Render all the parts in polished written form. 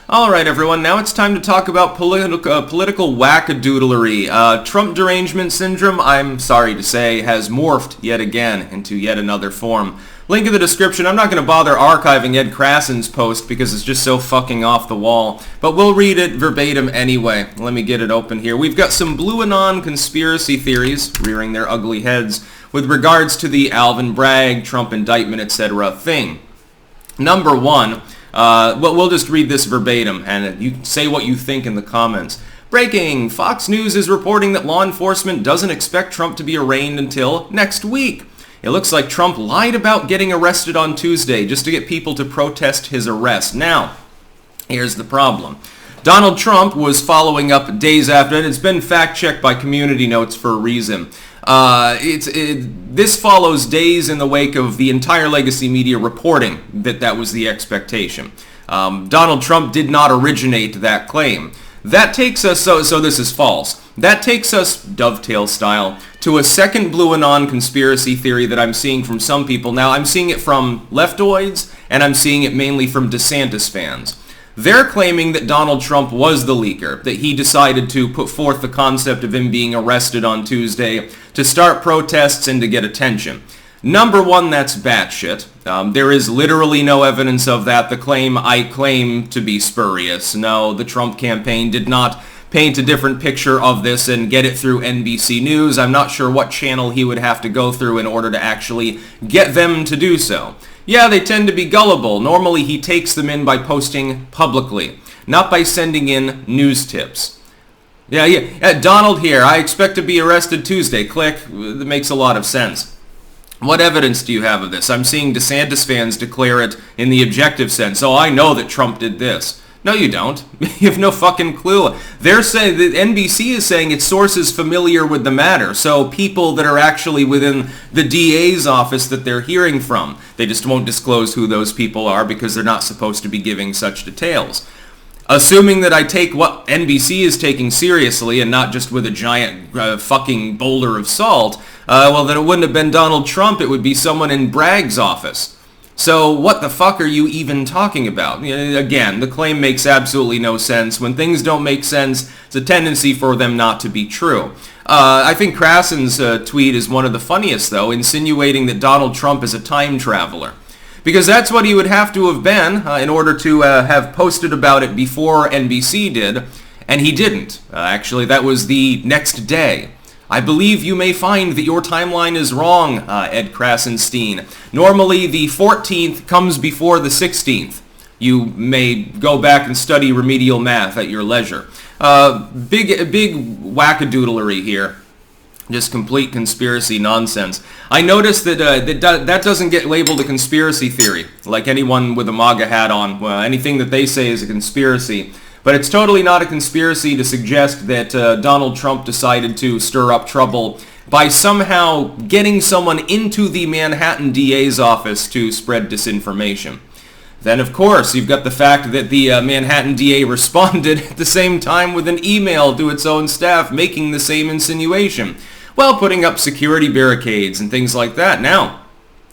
Alright everyone, now it's time to talk about political wackadoodlery. Trump derangement syndrome, I'm sorry to say, has morphed yet again into yet another form. Link in the description. I'm not going to bother archiving Ed Krassen's post because it's just so fucking off the wall, but we'll read it verbatim anyway. Let me get it open here. We've got some Blueanon conspiracy theories rearing their ugly heads with regards to the Alvin Bragg, Trump indictment, etc. thing. Number one, we'll just read this verbatim, and you say what you think in the comments. Breaking! Fox News is reporting that law enforcement doesn't expect Trump to be arraigned until next week. It looks like Trump lied about getting arrested on Tuesday just to get people to protest his arrest. Now, here's the problem. Donald Trump was following up days after, and it's been fact-checked by Community Notes for a reason. This follows days in the wake of the entire legacy media reporting that was the expectation. Donald Trump did not originate that claim. That takes us, so this is false. That takes us, dovetail style, to a second Blueanon conspiracy theory that I'm seeing from some people. Now, I'm seeing it from leftoids, and I'm seeing it mainly from DeSantis fans. They're claiming that Donald Trump was the leaker, that he decided to put forth the concept of him being arrested on Tuesday to start protests and to get attention. Number one, that's batshit. There is literally no evidence of that. The claim I claim to be spurious. No, the Trump campaign did not paint a different picture of this and get it through NBC News. I'm not sure what channel he would have to go through in order to actually get them to do so. Yeah, they tend to be gullible. Normally he takes them in by posting publicly, not by sending in news tips. Yeah, Donald here, I expect to be arrested Tuesday. Click. That makes a lot of sense. What evidence do you have of this? I'm seeing DeSantis fans declare it in the objective sense. Oh, I know that Trump did this. No, you don't. You have no fucking clue. They're saying that NBC is saying its sources familiar with the matter. So people that are actually within the DA's office that they're hearing from, they just won't disclose who those people are because they're not supposed to be giving such details. Assuming that I take what NBC is taking seriously and not just with a giant fucking boulder of salt, well, then it wouldn't have been Donald Trump. It would be someone in Bragg's office. So what the fuck are you even talking about? Again, the claim makes absolutely no sense. When things don't make sense, it's a tendency for them not to be true. I think Krassen's tweet is one of the funniest, though, insinuating that Donald Trump is a time traveler. Because that's what he would have to have been in order to have posted about it before NBC did, and he didn't. Actually, that was the next day. I believe you may find that your timeline is wrong, Ed Krassenstein. Normally, the 14th comes before the 16th. You may go back and study remedial math at your leisure. Big wackadoodlery here. Just complete conspiracy nonsense. I noticed that that doesn't get labeled a conspiracy theory, like anyone with a MAGA hat on. Well, anything that they say is a conspiracy. But it's totally not a conspiracy to suggest that Donald Trump decided to stir up trouble by somehow getting someone into the Manhattan DA's office to spread disinformation. Then, of course, you've got the fact that the Manhattan DA responded at the same time with an email to its own staff making the same insinuation, while putting up security barricades and things like that. Now,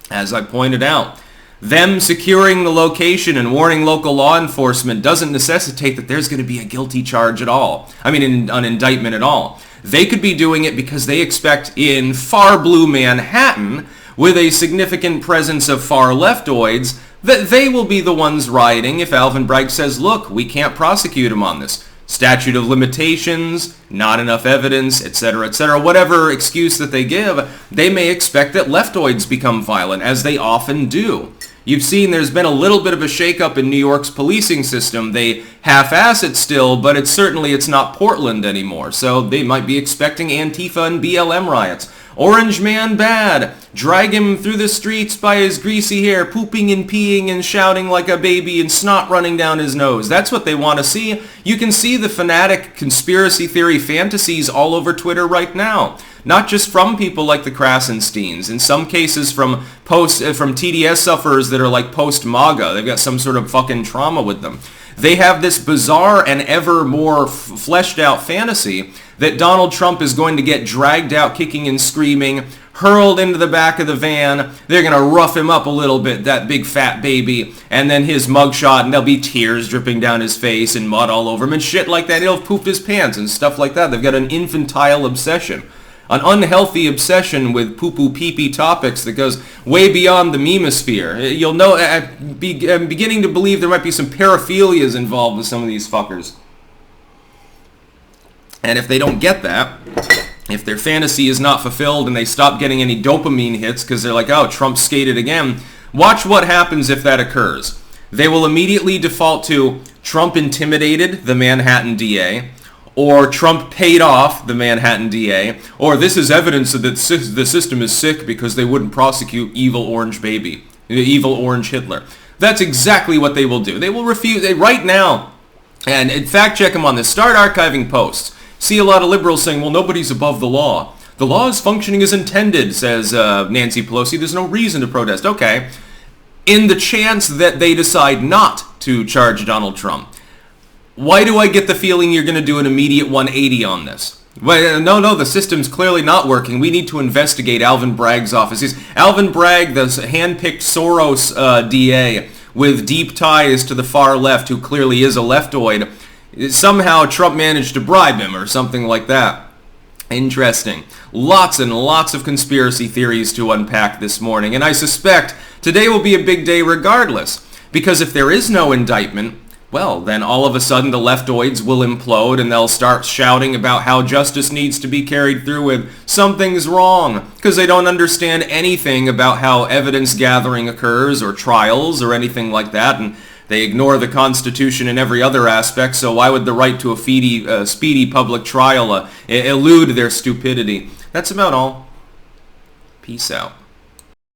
as I pointed out, them securing the location and warning local law enforcement doesn't necessitate that there's going to be a guilty charge at all. I mean, an indictment at all. They could be doing it because they expect in far blue Manhattan, with a significant presence of far leftoids, that they will be the ones rioting if Alvin Bragg says, look, we can't prosecute him on this. Statute of limitations, not enough evidence, etc., etc. Whatever excuse that they give, they may expect that leftoids become violent, as they often do. You've seen there's been a little bit of a shakeup in New York's policing system. They half-ass it still, but it's not Portland anymore. So they might be expecting Antifa and BLM riots. Orange man bad. Drag him through the streets by his greasy hair, pooping and peeing and shouting like a baby and snot running down his nose. That's what they want to see. You can see the fanatic conspiracy theory fantasies all over Twitter right now. Not just from people like the Krassensteins. In some cases from TDS sufferers that are like post-MAGA. They've got some sort of fucking trauma with them. They have this bizarre and ever more fleshed out fantasy that Donald Trump is going to get dragged out kicking and screaming hurled into the back of the van. They're going to rough him up a little bit, that big fat baby, and then his mugshot, and there'll be tears dripping down his face and mud all over him and shit like that. He'll have pooped his pants and stuff like that. They've got an infantile obsession. An unhealthy obsession with poo-poo pee-pee topics that goes way beyond the memosphere. You'll know, I'm beginning to believe there might be some paraphilias involved with some of these fuckers. And if they don't get that, if their fantasy is not fulfilled and they stop getting any dopamine hits because they're like, oh, Trump skated again, watch what happens if that occurs. They will immediately default to Trump intimidated the Manhattan DA, or Trump paid off the Manhattan DA, or this is evidence that the system is sick because they wouldn't prosecute evil orange baby, evil orange Hitler. That's exactly what they will do. They will refuse, right now, and fact check them on this, start archiving posts. See a lot of liberals saying, well, nobody's above the law. The law is functioning as intended, says Nancy Pelosi. There's no reason to protest. Okay. In the chance that they decide not to charge Donald Trump, why do I get the feeling you're going to do an immediate 180 on this? Well, no, the system's clearly not working. We need to investigate Alvin Bragg's office. Alvin Bragg, the hand-picked Soros DA with deep ties to the far left, who clearly is a leftoid. Somehow Trump managed to bribe him or something like that. Interesting. Lots and lots of conspiracy theories to unpack this morning, and I suspect today will be a big day regardless, because if there is no indictment, well, then all of a sudden the leftoids will implode and they'll start shouting about how justice needs to be carried through with something's wrong, because they don't understand anything about how evidence gathering occurs or trials or anything like that, and they ignore the Constitution in every other aspect, so why would the right to a speedy public trial elude their stupidity? That's about all. Peace out.